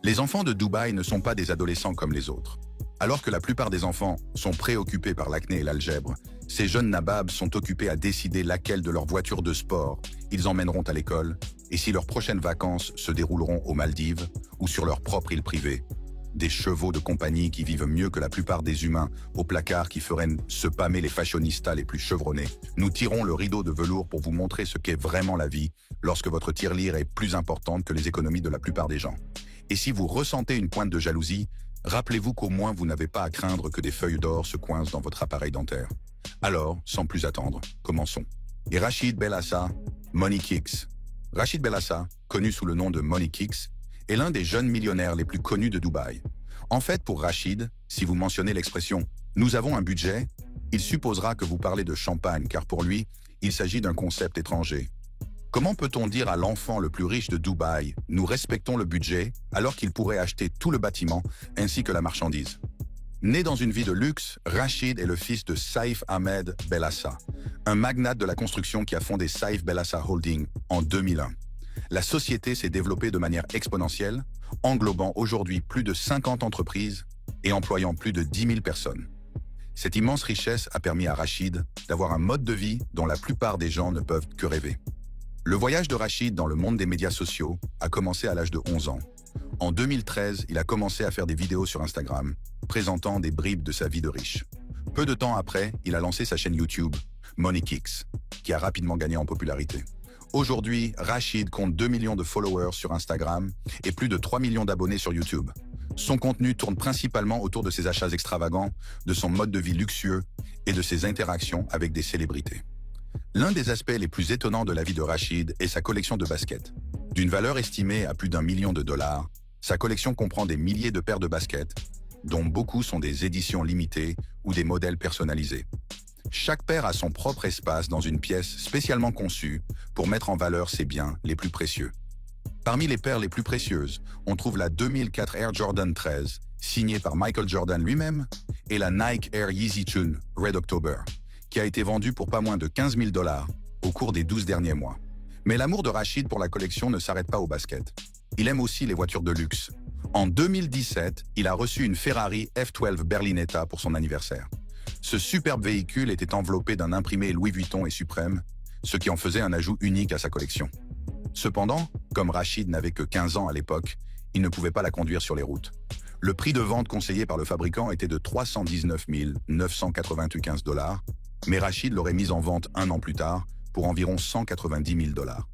Les enfants de Dubaï ne sont pas des adolescents comme les autres. Alors que la plupart des enfants sont préoccupés par l'acné et l'algèbre, ces jeunes nababs sont occupés à décider laquelle de leurs voitures de sport ils emmèneront à l'école et si leurs prochaines vacances se dérouleront aux Maldives ou sur leur propre île privée. Des chevaux de compagnie qui vivent mieux que la plupart des humains au placard qui feraient se pâmer les fashionistas les plus chevronnés. Nous tirons le rideau de velours pour vous montrer ce qu'est vraiment la vie lorsque votre tirelire est plus importante que les économies de la plupart des gens. Et si vous ressentez une pointe de jalousie, rappelez-vous qu'au moins vous n'avez pas à craindre que des feuilles d'or se coincent dans votre appareil dentaire. Alors, sans plus attendre, commençons. Et Rachid Bellassa, Money Kicks. Rachid Bellassa, connu sous le nom de Money Kicks, est l'un des jeunes millionnaires les plus connus de Dubaï. En fait, pour Rachid, si vous mentionnez l'expression « nous avons un budget », il supposera que vous parlez de champagne, car pour lui, il s'agit d'un concept étranger. Comment peut-on dire à l'enfant le plus riche de Dubaï « nous respectons le budget » alors qu'il pourrait acheter tout le bâtiment ainsi que la marchandise? Né dans une vie de luxe, Rachid est le fils de Saïf Ahmed Bellassa, un magnate de la construction qui a fondé Saïf Bellassa Holding en 2001. La société s'est développée de manière exponentielle, englobant aujourd'hui plus de 50 entreprises et employant plus de 10 000 personnes. Cette immense richesse a permis à Rachid d'avoir un mode de vie dont la plupart des gens ne peuvent que rêver. Le voyage de Rachid dans le monde des médias sociaux a commencé à l'âge de 11 ans. En 2013, il a commencé à faire des vidéos sur Instagram, présentant des bribes de sa vie de riche. Peu de temps après, il a lancé sa chaîne YouTube, Money Kicks, qui a rapidement gagné en popularité. Aujourd'hui, Rachid compte 2 millions de followers sur Instagram et plus de 3 millions d'abonnés sur YouTube. Son contenu tourne principalement autour de ses achats extravagants, de son mode de vie luxueux et de ses interactions avec des célébrités. L'un des aspects les plus étonnants de la vie de Rachid est sa collection de baskets. D'une valeur estimée à plus d'1 million de dollars, sa collection comprend des milliers de paires de baskets, dont beaucoup sont des éditions limitées ou des modèles personnalisés. Chaque paire a son propre espace dans une pièce spécialement conçue pour mettre en valeur ses biens les plus précieux. Parmi les paires les plus précieuses, on trouve la 2004 Air Jordan 13, signée par Michael Jordan lui-même, et la Nike Air Yeezy Tune Red October, qui a été vendue pour pas moins de 15 000 dollars au cours des 12 derniers mois. Mais l'amour de Rachid pour la collection ne s'arrête pas au basket. Il aime aussi les voitures de luxe. En 2017, il a reçu une Ferrari F12 Berlinetta pour son anniversaire. Ce superbe véhicule était enveloppé d'un imprimé Louis Vuitton et Suprême, ce qui en faisait un ajout unique à sa collection. Cependant, comme Rachid n'avait que 15 ans à l'époque, il ne pouvait pas la conduire sur les routes. Le prix de vente conseillé par le fabricant était de 319 995 dollars, mais Rachid l'aurait mise en vente un an plus tard pour environ 190 000 dollars.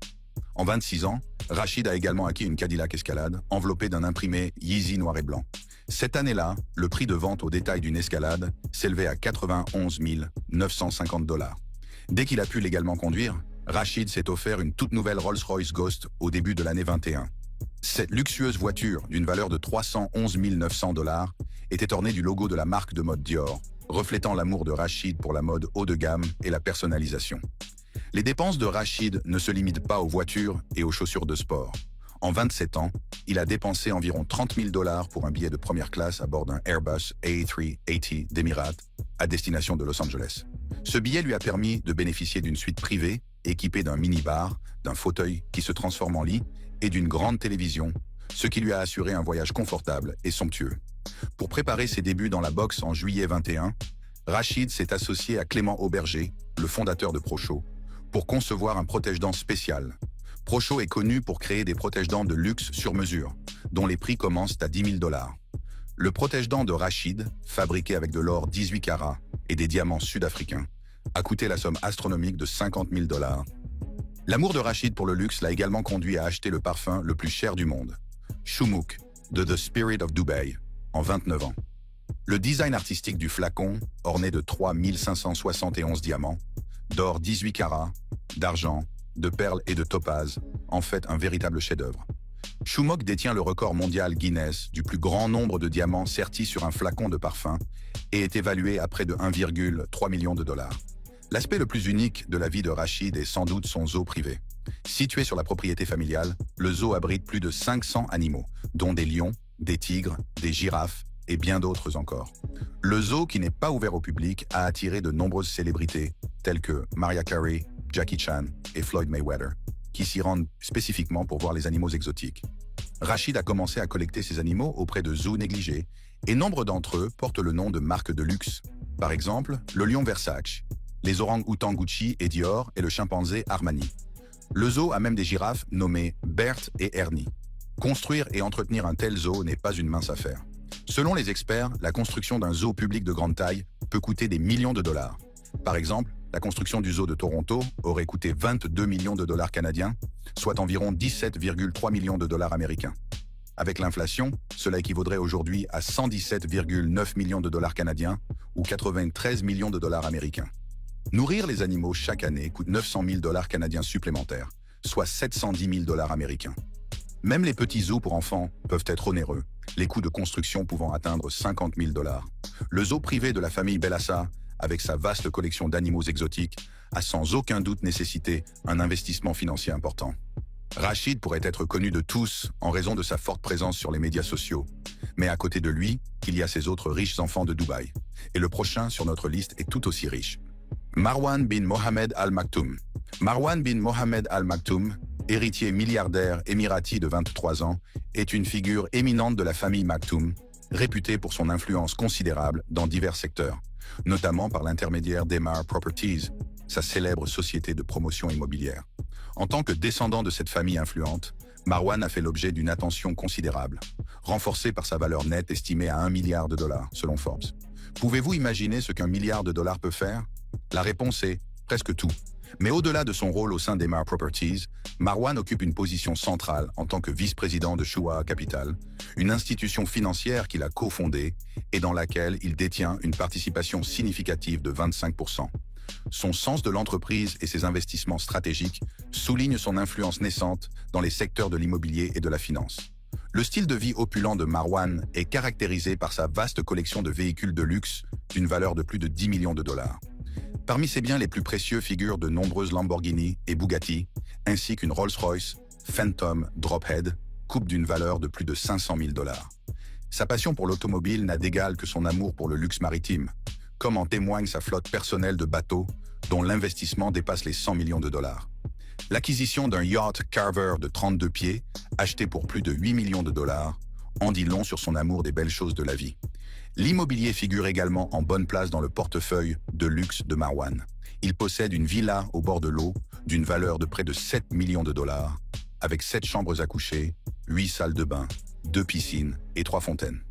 En 26 ans, Rachid a également acquis une Cadillac Escalade enveloppée d'un imprimé Yeezy noir et blanc. Cette année-là, le prix de vente au détail d'une Escalade s'élevait à 91 950 dollars. Dès qu'il a pu légalement conduire, Rachid s'est offert une toute nouvelle Rolls-Royce Ghost au début de l'année 21. Cette luxueuse voiture, d'une valeur de 311 900 dollars, était ornée du logo de la marque de mode Dior, reflétant l'amour de Rachid pour la mode haut de gamme et la personnalisation. Les dépenses de Rachid ne se limitent pas aux voitures et aux chaussures de sport. En 27 ans, il a dépensé environ 30 000 dollars pour un billet de première classe à bord d'un Airbus A380 d'Emirates à destination de Los Angeles. Ce billet lui a permis de bénéficier d'une suite privée équipée d'un mini-bar, d'un fauteuil qui se transforme en lit et d'une grande télévision, ce qui lui a assuré un voyage confortable et somptueux. Pour préparer ses débuts dans la boxe en juillet 21, Rachid s'est associé à Clément Auberger, le fondateur de Procho, pour concevoir un protège-dents spécial. Procho est connu pour créer des protège-dents de luxe sur mesure, dont les prix commencent à 10 000 dollars. Le protège-dents de Rachid, fabriqué avec de l'or 18 carats et des diamants sud-africains, a coûté la somme astronomique de 50 000 dollars. L'amour de Rachid pour le luxe l'a également conduit à acheter le parfum le plus cher du monde, Shumuk, de The Spirit of Dubai, en 29 ans. Le design artistique du flacon, orné de 3 571 diamants, d'or 18 carats, d'argent, de perles et de topazes, en fait un véritable chef-d'œuvre. Shumuk détient le record mondial Guinness du plus grand nombre de diamants sertis sur un flacon de parfum et est évalué à près de 1,3 million de dollars. L'aspect le plus unique de la vie de Rachid est sans doute son zoo privé. Situé sur la propriété familiale, le zoo abrite plus de 500 animaux, dont des lions, des tigres, des girafes et bien d'autres encore. Le zoo, qui n'est pas ouvert au public, a attiré de nombreuses célébrités, telles que Mariah Carey, Jackie Chan et Floyd Mayweather. qui s'y rendent spécifiquement pour voir les animaux exotiques. Rachid a commencé à collecter ces animaux auprès de zoos négligés, et nombre d'entre eux portent le nom de marques de luxe. Par exemple, le lion Versace, les orang-outans Gucci et Dior et le chimpanzé Armani. Le zoo a même des girafes nommées Berthe et Ernie. Construire et entretenir un tel zoo n'est pas une mince affaire. Selon les experts, la construction d'un zoo public de grande taille peut coûter des millions de dollars. Par exemple, la construction du zoo de Toronto aurait coûté 22 millions de dollars canadiens, soit environ 17,3 millions de dollars américains. Avec l'inflation, cela équivaudrait aujourd'hui à 117,9 millions de dollars canadiens ou 93 millions de dollars américains. Nourrir les animaux chaque année coûte 900 000 dollars canadiens supplémentaires, soit 710 000 dollars américains. Même les petits zoos pour enfants peuvent être onéreux, les coûts de construction pouvant atteindre 50 000 dollars. Le zoo privé de la famille Bellassa, avec sa vaste collection d'animaux exotiques, a sans aucun doute nécessité un investissement financier important. Rachid pourrait être connu de tous en raison de sa forte présence sur les médias sociaux. Mais à côté de lui, il y a ces autres riches enfants de Dubaï. Et le prochain sur notre liste est tout aussi riche. Marwan bin Mohammed Al Maktoum. Marwan bin Mohammed Al Maktoum, héritier milliardaire émirati de 23 ans, est une figure éminente de la famille Maktoum, réputée pour son influence considérable dans divers secteurs, notamment par l'intermédiaire d'Emar Properties, sa célèbre société de promotion immobilière. En tant que descendant de cette famille influente, Marwan a fait l'objet d'une attention considérable, renforcée par sa valeur nette estimée à 1 milliard de dollars, selon Forbes. Pouvez-vous imaginer ce qu'un milliard de dollars peut faire? La réponse est presque tout. Mais au-delà de son rôle au sein d'Emar Properties, Marwan occupe une position centrale en tant que vice-président de Shua Capital, une institution financière qu'il a cofondée et dans laquelle il détient une participation significative de 25%. Son sens de l'entreprise et ses investissements stratégiques soulignent son influence naissante dans les secteurs de l'immobilier et de la finance. Le style de vie opulent de Marwan est caractérisé par sa vaste collection de véhicules de luxe d'une valeur de plus de 10 millions de dollars. Parmi ses biens les plus précieux figurent de nombreuses Lamborghini et Bugatti, ainsi qu'une Rolls-Royce Phantom Drophead, coupe d'une valeur de plus de 500 000 dollars. Sa passion pour l'automobile n'a d'égal que son amour pour le luxe maritime, comme en témoigne sa flotte personnelle de bateaux, dont l'investissement dépasse les 100 millions de dollars. L'acquisition d'un yacht Carver de 32 pieds, acheté pour plus de 8 millions de dollars, en dit long sur son amour des belles choses de la vie. L'immobilier figure également en bonne place dans le portefeuille de luxe de Marwan. Il possède une villa au bord de l'eau d'une valeur de près de 7 millions de dollars, avec 7 chambres à coucher, 8 salles de bain, 2 piscines et 3 fontaines.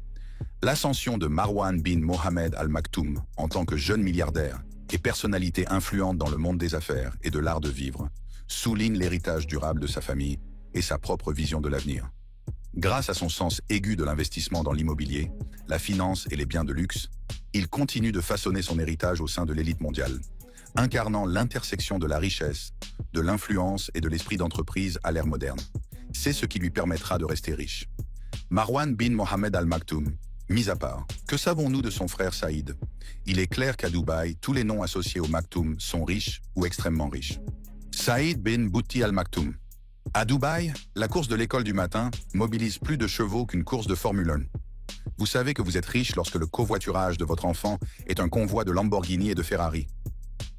L'ascension de Marwan bin Mohammed Al Maktoum en tant que jeune milliardaire et personnalité influente dans le monde des affaires et de l'art de vivre souligne l'héritage durable de sa famille et sa propre vision de l'avenir. Grâce à son sens aigu de l'investissement dans l'immobilier, la finance et les biens de luxe, il continue de façonner son héritage au sein de l'élite mondiale, incarnant l'intersection de la richesse, de l'influence et de l'esprit d'entreprise à l'ère moderne. C'est ce qui lui permettra de rester riche. Marwan bin Mohammed Al Maktoum, mis à part, que savons-nous de son frère Saïd? Il est clair qu'à Dubaï, tous les noms associés au Maktoum sont riches ou extrêmement riches. Saïd bin Bouti Al Maktoum. À Dubaï, la course de l'école du matin mobilise plus de chevaux qu'une course de Formule 1. Vous savez que vous êtes riche lorsque le covoiturage de votre enfant est un convoi de Lamborghini et de Ferrari.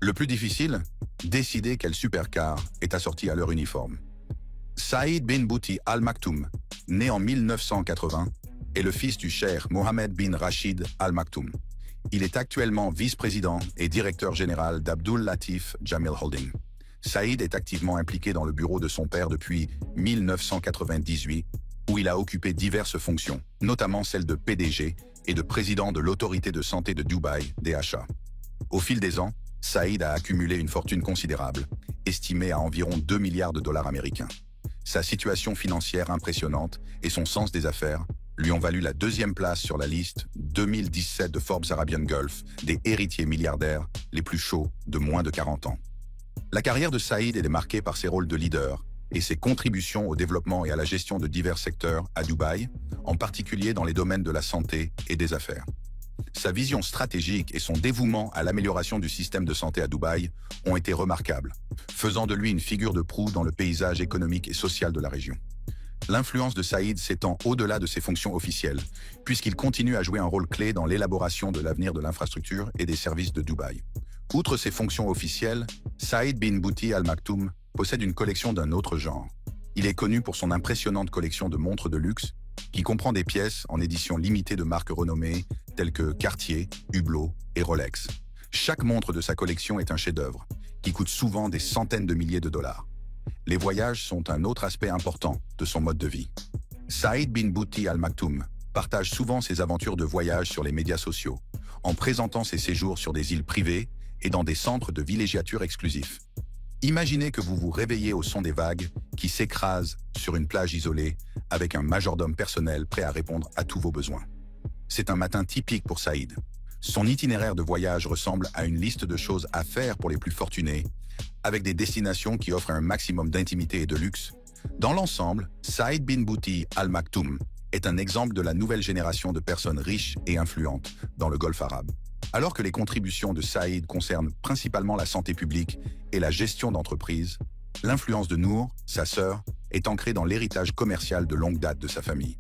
Le plus difficile, décider quel supercar est assorti à leur uniforme. Saïd bin Bouti Al Maktoum, né en 1980, est le fils du cheikh Mohammed bin Rachid Al Maktoum. Il est actuellement vice-président et directeur général d'Abdul Latif Jamil Holding. Saïd est activement impliqué dans le bureau de son père depuis 1998, où il a occupé diverses fonctions, notamment celle de PDG et de président de l'autorité de santé de Dubaï, DHA. Au fil des ans, Saïd a accumulé une fortune considérable, estimée à environ 2 milliards de dollars américains. Sa situation financière impressionnante et son sens des affaires lui ont valu la 2e place sur la liste 2017 de Forbes Arabian Gulf des héritiers milliardaires les plus chauds de moins de 40 ans. La carrière de Saïd est marquée par ses rôles de leader et ses contributions au développement et à la gestion de divers secteurs à Dubaï, en particulier dans les domaines de la santé et des affaires. Sa vision stratégique et son dévouement à l'amélioration du système de santé à Dubaï ont été remarquables, faisant de lui une figure de proue dans le paysage économique et social de la région. L'influence de Saïd s'étend au-delà de ses fonctions officielles, puisqu'il continue à jouer un rôle clé dans l'élaboration de l'avenir de l'infrastructure et des services de Dubaï. Outre ses fonctions officielles, Saïd bin Bouti Al Maktoum possède une collection d'un autre genre. Il est connu pour son impressionnante collection de montres de luxe, qui comprend des pièces en édition limitée de marques renommées telles que Cartier, Hublot et Rolex. Chaque montre de sa collection est un chef-d'œuvre, qui coûte souvent des centaines de milliers de dollars. Les voyages sont un autre aspect important de son mode de vie. Saïd bin Bouti Al Maktoum partage souvent ses aventures de voyage sur les médias sociaux, en présentant ses séjours sur des îles privées et dans des centres de villégiature exclusifs. Imaginez que vous vous réveillez au son des vagues qui s'écrasent sur une plage isolée avec un majordome personnel prêt à répondre à tous vos besoins. C'est un matin typique pour Saïd. Son itinéraire de voyage ressemble à une liste de choses à faire pour les plus fortunés, avec des destinations qui offrent un maximum d'intimité et de luxe. Dans l'ensemble, Saïd bin Bouti Al Maktoum est un exemple de la nouvelle génération de personnes riches et influentes dans le Golfe arabe. Alors que les contributions de Saïd concernent principalement la santé publique et la gestion d'entreprises, l'influence de Nour, sa sœur, est ancrée dans l'héritage commercial de longue date de sa famille.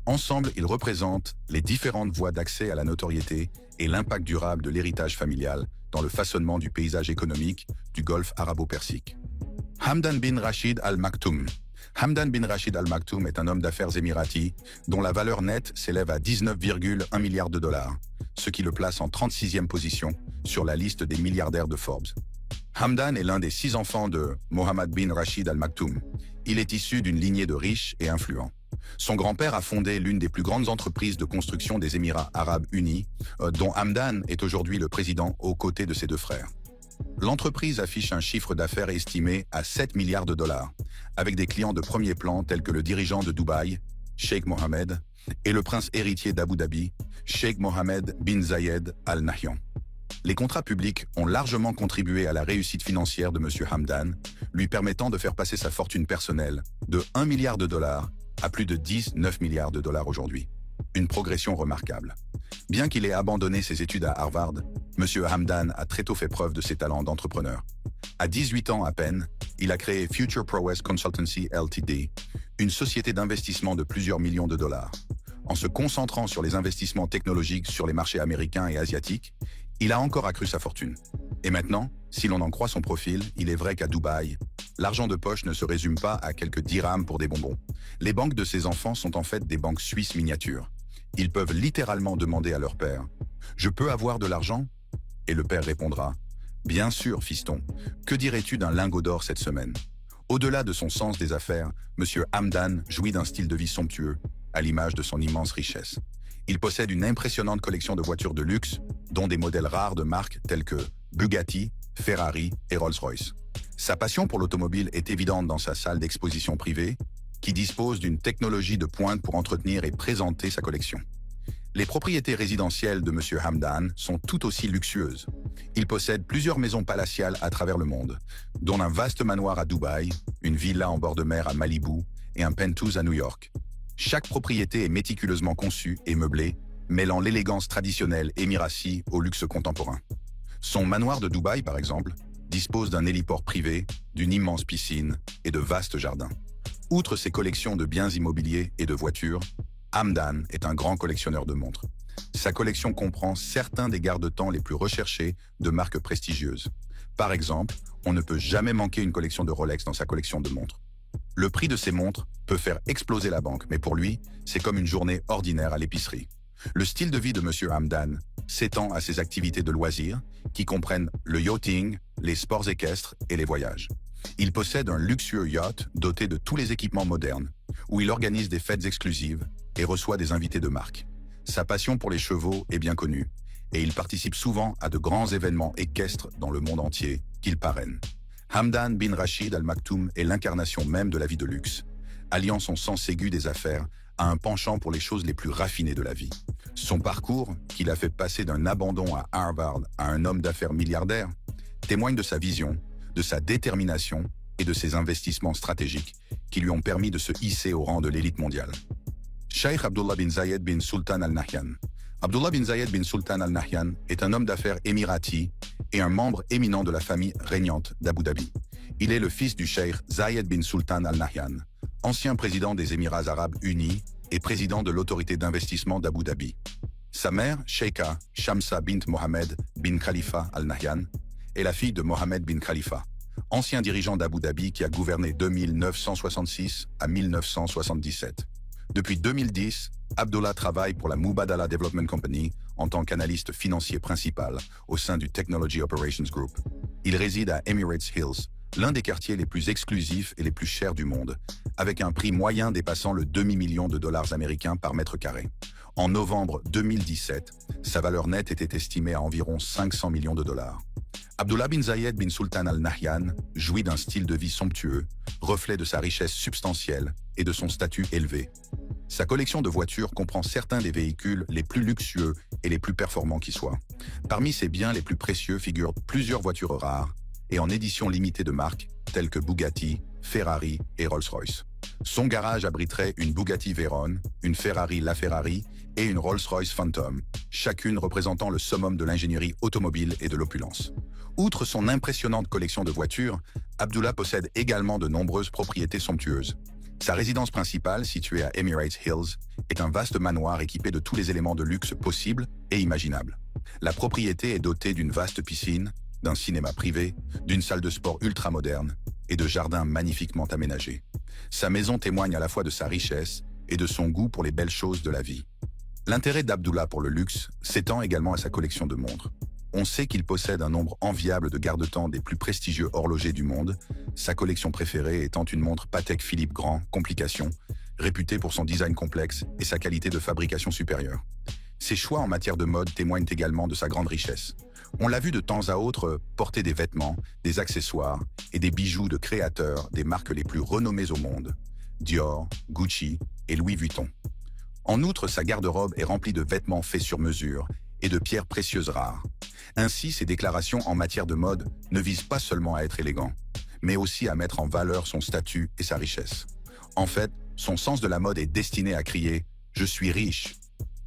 Ensemble, ils représentent les différentes voies d'accès à la notoriété et l'impact durable de l'héritage familial dans le façonnement du paysage économique du Golfe arabo-persique. Hamdan bin Rashid Al Maktoum. Hamdan bin Rashid Al Maktoum est un homme d'affaires émirati dont la valeur nette s'élève à 19,1 milliards de dollars, ce qui le place en 36e position sur la liste des milliardaires de Forbes. Hamdan est l'un des 6 enfants de Mohammed bin Rashid Al Maktoum. Il est issu d'une lignée de riches et influents. Son grand-père a fondé l'une des plus grandes entreprises de construction des Émirats arabes unis, dont Hamdan est aujourd'hui le président aux côtés de ses 2 frères. L'entreprise affiche un chiffre d'affaires estimé à 7 milliards de dollars, avec des clients de premier plan tels que le dirigeant de Dubaï, Sheikh Mohammed, et le prince héritier d'Abu Dhabi, Sheikh Mohammed bin Zayed Al Nahyan. Les contrats publics ont largement contribué à la réussite financière de M. Hamdan, lui permettant de faire passer sa fortune personnelle de 1 milliard de dollars à plus de 19 milliards de dollars aujourd'hui. Une progression remarquable. Bien qu'il ait abandonné ses études à Harvard, M. Hamdan a très tôt fait preuve de ses talents d'entrepreneur. À 18 ans à peine, il a créé Future Prowess Consultancy Ltd, une société d'investissement de plusieurs millions de dollars. En se concentrant sur les investissements technologiques sur les marchés américains et asiatiques, il a encore accru sa fortune. Et maintenant, si l'on en croit son profil, il est vrai qu'à Dubaï, l'argent de poche ne se résume pas à quelques dirhams pour des bonbons. Les banques de ses enfants sont en fait des banques suisses miniatures. Ils peuvent littéralement demander à leur père « Je peux avoir de l'argent ?» Et le père répondra « Bien sûr, fiston. Que dirais-tu d'un lingot d'or cette semaine ?» Au-delà de son sens des affaires, M. Hamdan jouit d'un style de vie somptueux, à l'image de son immense richesse. Il possède une impressionnante collection de voitures de luxe, dont des modèles rares de marques tels que Bugatti, Ferrari et Rolls-Royce. Sa passion pour l'automobile est évidente dans sa salle d'exposition privée, qui dispose d'une technologie de pointe pour entretenir et présenter sa collection. Les propriétés résidentielles de M. Hamdan sont tout aussi luxueuses. Il possède plusieurs maisons palatiales à travers le monde, dont un vaste manoir à Dubaï, une villa en bord de mer à Malibu et un penthouse à New York. Chaque propriété est méticuleusement conçue et meublée, mêlant l'élégance traditionnelle émiratie au luxe contemporain. Son manoir de Dubaï, par exemple, dispose d'un héliport privé, d'une immense piscine et de vastes jardins. Outre ses collections de biens immobiliers et de voitures, Hamdan est un grand collectionneur de montres. Sa collection comprend certains des garde-temps les plus recherchés de marques prestigieuses. Par exemple, on ne peut jamais manquer une collection de Rolex dans sa collection de montres. Le prix de ces montres peut faire exploser la banque, mais pour lui, c'est comme une journée ordinaire à l'épicerie. Le style de vie de M. Hamdan s'étend à ses activités de loisirs, qui comprennent le yachting, les sports équestres et les voyages. Il possède un luxueux yacht doté de tous les équipements modernes, où il organise des fêtes exclusives et reçoit des invités de marque. Sa passion pour les chevaux est bien connue, et il participe souvent à de grands événements équestres dans le monde entier qu'il parraine. Hamdan bin Rashid Al Maktoum est l'incarnation même de la vie de luxe, alliant son sens aigu des affaires à un penchant pour les choses les plus raffinées de la vie. Son parcours, qui l'a fait passer d'un abandon à Harvard à un homme d'affaires milliardaire, témoigne de sa vision, de sa détermination et de ses investissements stratégiques qui lui ont permis de se hisser au rang de l'élite mondiale. Sheikh Abdullah bin Zayed bin Sultan Al Nahyan. Abdullah bin Zayed bin Sultan Al Nahyan est un homme d'affaires émirati et un membre éminent de la famille régnante d'Abu Dhabi. Il est le fils du cheikh Zayed bin Sultan Al Nahyan, ancien président des Émirats arabes unis et président de l'autorité d'investissement d'Abu Dhabi. Sa mère, Sheikha Shamsa bint Mohammed bin Khalifa Al Nahyan, est la fille de Mohammed bin Khalifa, ancien dirigeant d'Abu Dhabi qui a gouverné de 1966 à 1977. Depuis 2010, Abdullah travaille pour la Mubadala Development Company en tant qu'analyste financier principal au sein du Technology Operations Group. Il réside à Emirates Hills, l'un des quartiers les plus exclusifs et les plus chers du monde, avec un prix moyen dépassant le demi-million de dollars américains par mètre carré. En novembre 2017, sa valeur nette était estimée à environ 500 millions de dollars. Abdullah bin Zayed bin Sultan Al Nahyan jouit d'un style de vie somptueux, reflet de sa richesse substantielle et de son statut élevé. Sa collection de voitures comprend certains des véhicules les plus luxueux et les plus performants qui soient. Parmi ses biens les plus précieux figurent plusieurs voitures rares et en édition limitée de marques telles que Bugatti, Ferrari et Rolls-Royce. Son garage abriterait une Bugatti Veyron, une Ferrari LaFerrari et une Rolls-Royce Phantom, chacune représentant le summum de l'ingénierie automobile et de l'opulence. Outre son impressionnante collection de voitures, Abdullah possède également de nombreuses propriétés somptueuses. Sa résidence principale, située à Emirates Hills, est un vaste manoir équipé de tous les éléments de luxe possibles et imaginables. La propriété est dotée d'une vaste piscine, d'un cinéma privé, d'une salle de sport ultramoderne et de jardins magnifiquement aménagés. Sa maison témoigne à la fois de sa richesse et de son goût pour les belles choses de la vie. L'intérêt d'Abdullah pour le luxe s'étend également à sa collection de montres. On sait qu'il possède un nombre enviable de garde-temps des plus prestigieux horlogers du monde, sa collection préférée étant une montre Patek Philippe Grand Complication, réputée pour son design complexe et sa qualité de fabrication supérieure. Ses choix en matière de mode témoignent également de sa grande richesse. On l'a vu de temps à autre porter des vêtements, des accessoires et des bijoux de créateurs des marques les plus renommées au monde, Dior, Gucci et Louis Vuitton. En outre, sa garde-robe est remplie de vêtements faits sur mesure et de pierres précieuses rares. Ainsi, ses déclarations en matière de mode ne visent pas seulement à être élégant, mais aussi à mettre en valeur son statut et sa richesse. En fait, son sens de la mode est destiné à crier « Je suis riche ».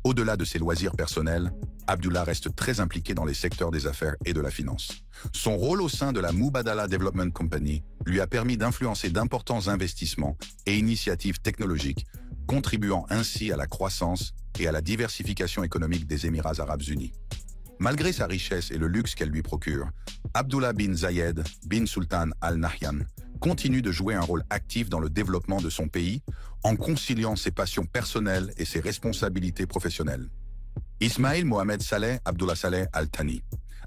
Au-delà de ses loisirs personnels, Abdullah reste très impliqué dans les secteurs des affaires et de la finance. Son rôle au sein de la Mubadala Development Company lui a permis d'influencer d'importants investissements et initiatives technologiques, contribuant ainsi à la croissance et à la diversification économique des Émirats arabes unis. Malgré sa richesse et le luxe qu'elle lui procure, Abdullah bin Zayed bin Sultan Al Nahyan continue de jouer un rôle actif dans le développement de son pays en conciliant ses passions personnelles et ses responsabilités professionnelles. Ismail Mohamed Saleh Abdullah Saleh Al Thani.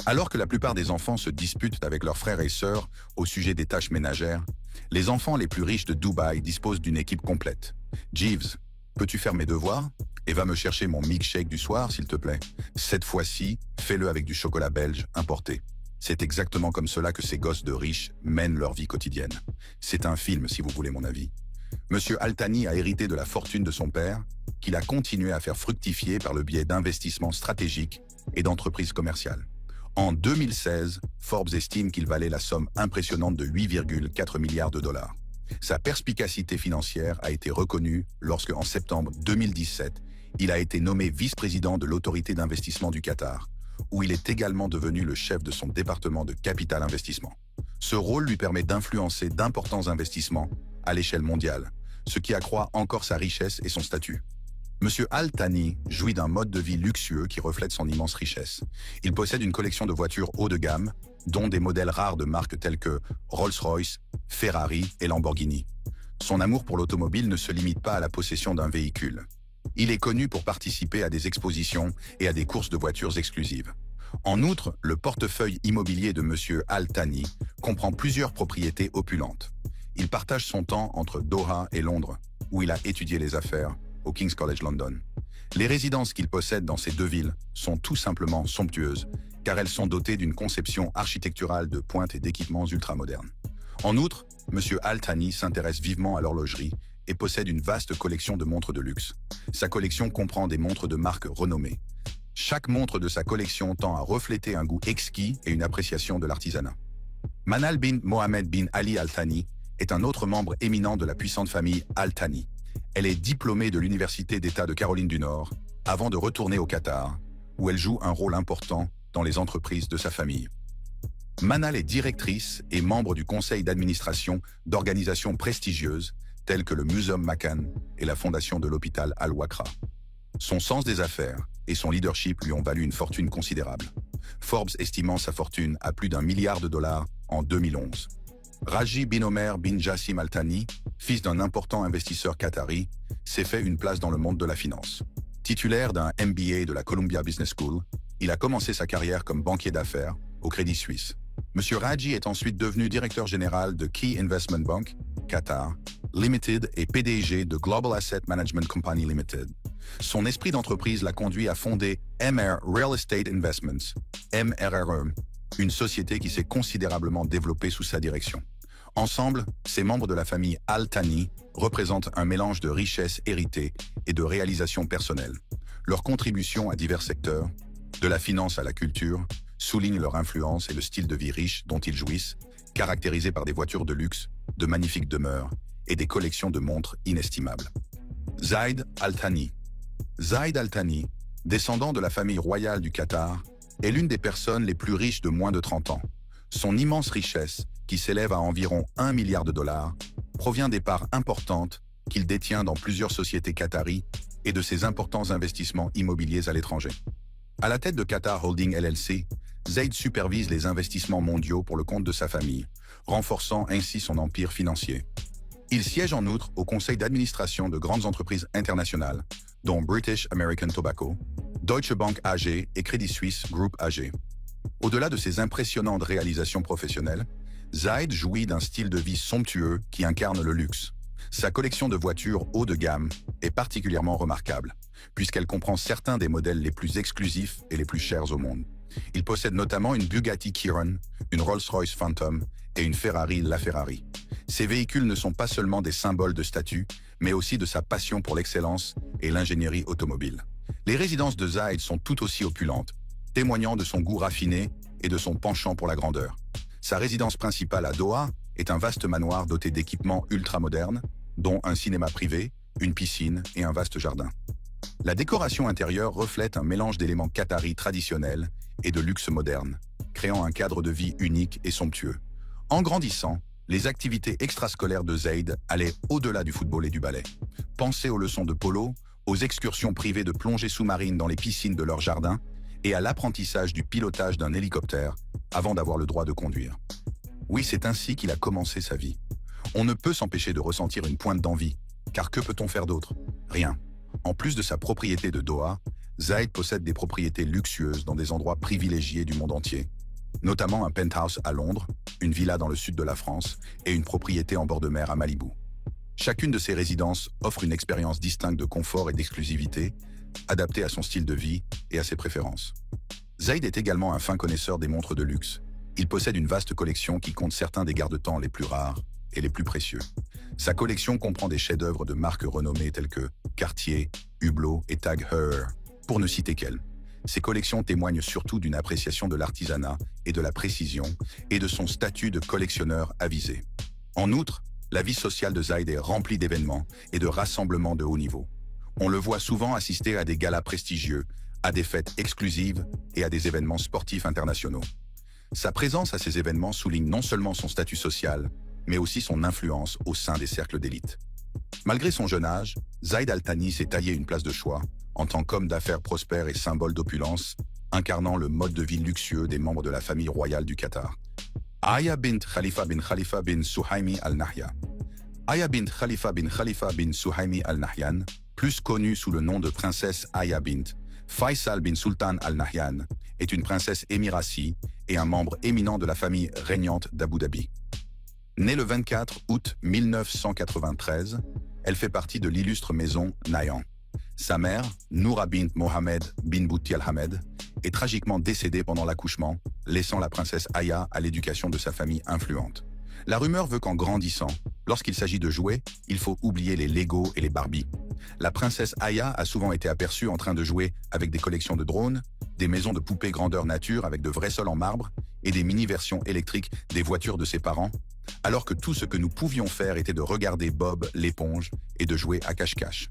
Alors que la plupart des enfants se disputent avec leurs frères et sœurs au sujet des tâches ménagères, les enfants les plus riches de Dubaï disposent d'une équipe complète. Jeeves, peux-tu faire mes devoirs? Et va me chercher mon milkshake du soir, s'il te plaît. Cette fois-ci, fais-le avec du chocolat belge importé. C'est exactement comme cela que ces gosses de riches mènent leur vie quotidienne. C'est un film, si vous voulez mon avis. Monsieur Al Thani a hérité de la fortune de son père, qu'il a continué à faire fructifier par le biais d'investissements stratégiques et d'entreprises commerciales. En 2016, Forbes estime qu'il valait la somme impressionnante de 8,4 milliards de dollars. Sa perspicacité financière a été reconnue lorsque, en septembre 2017, il a été nommé vice-président de l'autorité d'investissement du Qatar, où il est également devenu le chef de son département de capital investissement. Ce rôle lui permet d'influencer d'importants investissements à l'échelle mondiale, ce qui accroît encore sa richesse et son statut. Monsieur Al Thani jouit d'un mode de vie luxueux qui reflète son immense richesse. Il possède une collection de voitures haut de gamme, dont des modèles rares de marques telles que Rolls-Royce, Ferrari et Lamborghini. Son amour pour l'automobile ne se limite pas à la possession d'un véhicule. Il est connu pour participer à des expositions et à des courses de voitures exclusives. En outre, le portefeuille immobilier de Monsieur Al Thani comprend plusieurs propriétés opulentes. Il partage son temps entre Doha et Londres, où il a étudié les affaires, au King's College London. Les résidences qu'il possède dans ces deux villes sont tout simplement somptueuses, car elles sont dotées d'une conception architecturale de pointe et d'équipements ultramodernes. En outre, M. Al Thani s'intéresse vivement à l'horlogerie et possède une vaste collection de montres de luxe. Sa collection comprend des montres de marque renommées. Chaque montre de sa collection tend à refléter un goût exquis et une appréciation de l'artisanat. Manal bin Mohamed bin Ali Al Thani est un autre membre éminent de la puissante famille Al Thani. Elle est diplômée de l'Université d'État de Caroline du Nord avant de retourner au Qatar, où elle joue un rôle important dans les entreprises de sa famille. Manal est directrice et membre du conseil d'administration d'organisations prestigieuses telles que le Museum Makan et la fondation de l'hôpital Al-Waqra. Son sens des affaires et son leadership lui ont valu une fortune considérable, Forbes estimant sa fortune à plus d'1 milliard de dollars en 2011. Raji bin Omer bin Jassim Al Thani, fils d'un important investisseur qatari, s'est fait une place dans le monde de la finance. Titulaire d'un MBA de la Columbia Business School, il a commencé sa carrière comme banquier d'affaires au Crédit Suisse. Monsieur Raji est ensuite devenu directeur général de Key Investment Bank, Qatar, Limited et PDG de Global Asset Management Company Limited. Son esprit d'entreprise l'a conduit à fonder MR Real Estate Investments, MRRE, une société qui s'est considérablement développée sous sa direction. Ensemble, ces membres de la famille Al Thani représentent un mélange de richesses héritées et de réalisations personnelles. Leur contribution à divers secteurs, de la finance à la culture, souligne leur influence et le style de vie riche dont ils jouissent, caractérisés par des voitures de luxe, de magnifiques demeures et des collections de montres inestimables. Zaid Al Thani. Zaid Al Thani, descendant de la famille royale du Qatar, est l'une des personnes les plus riches de moins de 30 ans. Son immense richesse, qui s'élève à environ 1 milliard de dollars, provient des parts importantes qu'il détient dans plusieurs sociétés qataries et de ses importants investissements immobiliers à l'étranger. À la tête de Qatar Holding LLC, Zaid supervise les investissements mondiaux pour le compte de sa famille, renforçant ainsi son empire financier. Il siège en outre au conseil d'administration de grandes entreprises internationales, dont British American Tobacco, Deutsche Bank AG et Crédit Suisse Group AG. Au-delà de ses impressionnantes réalisations professionnelles, Zaid jouit d'un style de vie somptueux qui incarne le luxe. Sa collection de voitures haut de gamme est particulièrement remarquable, puisqu'elle comprend certains des modèles les plus exclusifs et les plus chers au monde. Il possède notamment une Bugatti Chiron, une Rolls-Royce Phantom et une Ferrari LaFerrari. Ces véhicules ne sont pas seulement des symboles de statut, mais aussi de sa passion pour l'excellence et l'ingénierie automobile. Les résidences de Zaid sont tout aussi opulentes, témoignant de son goût raffiné et de son penchant pour la grandeur. Sa résidence principale à Doha est un vaste manoir doté d'équipements ultramodernes, dont un cinéma privé, une piscine et un vaste jardin. La décoration intérieure reflète un mélange d'éléments qataris traditionnels et de luxe moderne, créant un cadre de vie unique et somptueux. En grandissant, les activités extrascolaires de Zaid allaient au-delà du football et du ballet. Pensez aux leçons de polo, aux excursions privées de plongée sous-marine dans les piscines de leur jardin et à l'apprentissage du pilotage d'un hélicoptère avant d'avoir le droit de conduire. Oui, c'est ainsi qu'il a commencé sa vie. On ne peut s'empêcher de ressentir une pointe d'envie, car que peut-on faire d'autre? Rien. En plus de sa propriété de Doha, Zaid possède des propriétés luxueuses dans des endroits privilégiés du monde entier, notamment un penthouse à Londres, une villa dans le sud de la France et une propriété en bord de mer à Malibu. Chacune de ces résidences offre une expérience distincte de confort et d'exclusivité, adaptée à son style de vie et à ses préférences. Zaid est également un fin connaisseur des montres de luxe. Il possède une vaste collection qui compte certains des garde-temps les plus rares et les plus précieux. Sa collection comprend des chefs-d'œuvre de marques renommées telles que Cartier, Hublot et Tag Heuer, pour ne citer qu'elles. Ces collections témoignent surtout d'une appréciation de l'artisanat et de la précision et de son statut de collectionneur avisé. En outre, la vie sociale de Zaid est remplie d'événements et de rassemblements de haut niveau. On le voit souvent assister à des galas prestigieux, à des fêtes exclusives et à des événements sportifs internationaux. Sa présence à ces événements souligne non seulement son statut social, mais aussi son influence au sein des cercles d'élite. Malgré son jeune âge, Zaid Al Thani s'est taillé une place de choix en tant qu'homme d'affaires prospère et symbole d'opulence, incarnant le mode de vie luxueux des membres de la famille royale du Qatar. Aya bint Khalifa bin Suhaimi Al Nahyan. Aya bint Khalifa bin Suhaimi Al Nahyan, plus connue sous le nom de princesse Aya bint Faisal bin Sultan Al Nahyan, est une princesse émiratie et un membre éminent de la famille régnante d'Abu Dhabi. Née le 24 août 1993, elle fait partie de l'illustre maison Nahyan. Sa mère, Noura bint Mohamed bin Bouti al-Hamed, est tragiquement décédée pendant l'accouchement, laissant la princesse Aya à l'éducation de sa famille influente. La rumeur veut qu'en grandissant, lorsqu'il s'agit de jouets, il faut oublier les Lego et les Barbie. La princesse Aya a souvent été aperçue en train de jouer avec des collections de drones, des maisons de poupées grandeur nature avec de vrais sols en marbre et des mini-versions électriques des voitures de ses parents, alors que tout ce que nous pouvions faire était de regarder Bob l'éponge et de jouer à cache-cache.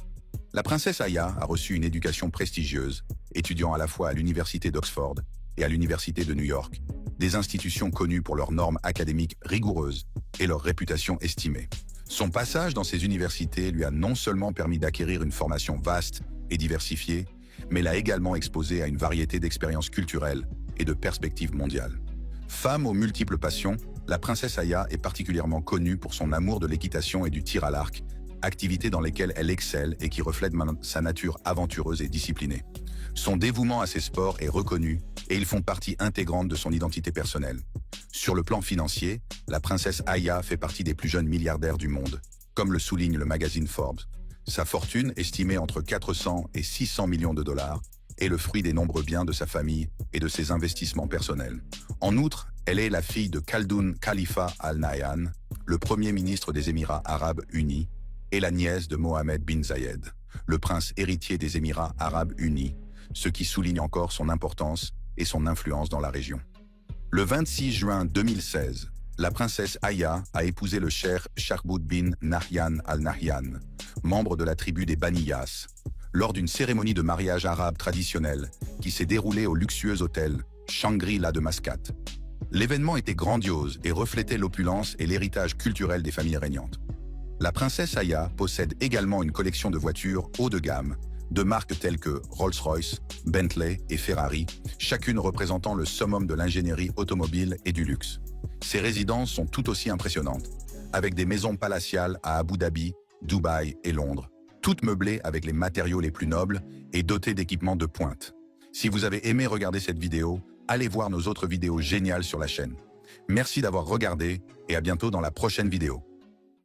La princesse Aya a reçu une éducation prestigieuse, étudiant à la fois à l'université d'Oxford et à l'université de New York, des institutions connues pour leurs normes académiques rigoureuses et leur réputation estimée. Son passage dans ces universités lui a non seulement permis d'acquérir une formation vaste et diversifiée, mais l'a également exposée à une variété d'expériences culturelles et de perspectives mondiales. Femme aux multiples passions, La princesse Aya est particulièrement connue pour son amour de l'équitation et du tir à l'arc, activités dans lesquelles elle excelle et qui reflètent sa nature aventureuse et disciplinée. Son dévouement à ces sports est reconnu et ils font partie intégrante de son identité personnelle. Sur le plan financier, la princesse Aya fait partie des plus jeunes milliardaires du monde, comme le souligne le magazine Forbes. Sa fortune, estimée entre 400 et 600 millions de dollars, est le fruit des nombreux biens de sa famille et de ses investissements personnels. En outre, elle est la fille de Khaldoun Khalifa Al Nahyan, le premier ministre des Émirats arabes unis, et la nièce de Mohammed bin Zayed, le prince héritier des Émirats arabes unis, ce qui souligne encore son importance et son influence dans la région. Le 26 juin 2016, la princesse Aya a épousé le cheikh Sharboud bin Nahyan Al Nahyan, membre de la tribu des Baniyas, lors d'une cérémonie de mariage arabe traditionnelle qui s'est déroulée au luxueux hôtel Shangri-La de Mascate. L'événement était grandiose et reflétait l'opulence et l'héritage culturel des familles régnantes. La princesse Aya possède également une collection de voitures haut de gamme, de marques telles que Rolls-Royce, Bentley et Ferrari, chacune représentant le summum de l'ingénierie automobile et du luxe. Ses résidences sont tout aussi impressionnantes, avec des maisons palatiales à Abu Dhabi, Dubaï et Londres, toutes meublées avec les matériaux les plus nobles et dotées d'équipements de pointe. Si vous avez aimé regarder cette vidéo, allez voir nos autres vidéos géniales sur la chaîne. Merci d'avoir regardé et à bientôt dans la prochaine vidéo.